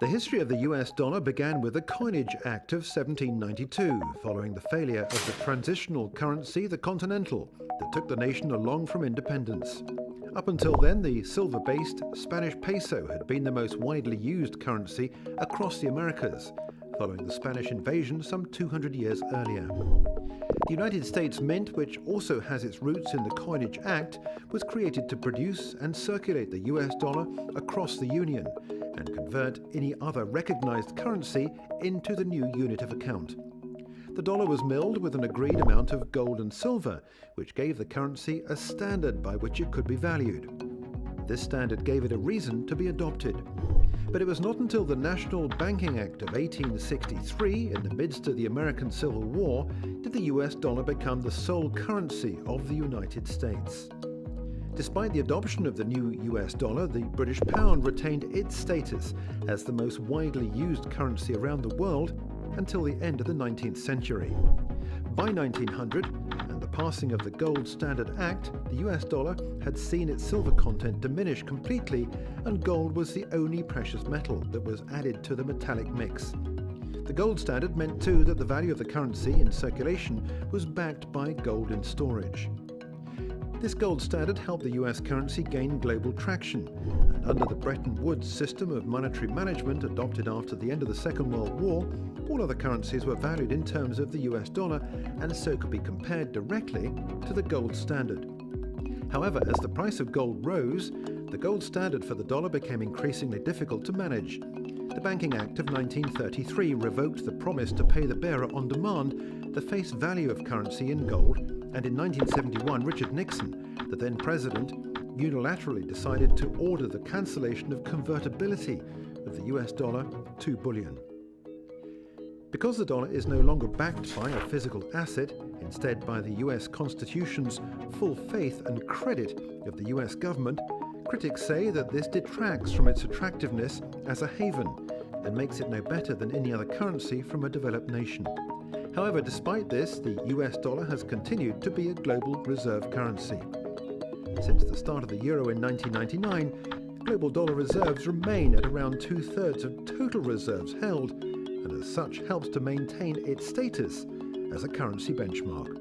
The history of the US dollar began with the Coinage Act of 1792, following the failure of the transitional currency, the Continental, that took the nation along from independence. Up until then, the silver-based Spanish peso had been the most widely used currency across the Americas, following the Spanish invasion some 200 years earlier. The United States Mint, which also has its roots in the Coinage Act, was created to produce and circulate the US dollar across the Union and convert any other recognized currency into the new unit of account. The dollar was milled with an agreed amount of gold and silver, which gave the currency a standard by which it could be valued. This standard gave it a reason to be adopted. But it was not until the National Banking Act of 1863, in the midst of the American Civil War, did the US dollar become the sole currency of the United States. Despite the adoption of the new US dollar, the British pound retained its status as the most widely used currency around the world until the end of the 19th century. By 1900, and the passing of the Gold Standard Act, the US dollar had seen its silver content diminish completely, and gold was the only precious metal that was added to the metallic mix. The gold standard meant too that the value of the currency in circulation was backed by gold in storage. This gold standard helped the US currency gain global traction, and under the Bretton Woods system of monetary management adopted after the end of the Second World War, all other currencies were valued in terms of the US dollar and so could be compared directly to the gold standard. However, as the price of gold rose, the gold standard for the dollar became increasingly difficult to manage. The Banking Act of 1933 revoked the promise to pay the bearer on demand the face value of currency in gold, and in 1971 Richard Nixon, the then president, unilaterally decided to order the cancellation of convertibility of the US dollar to bullion. Because the dollar is no longer backed by a physical asset, instead by the US Constitution's full faith and credit of the US government, critics say that this detracts from its attractiveness as a haven and makes it no better than any other currency from a developed nation. However, despite this, the US dollar has continued to be a global reserve currency. Since the start of the euro in 1999, global dollar reserves remain at around 2/3 of total reserves held, and as such helps to maintain its status as a currency benchmark.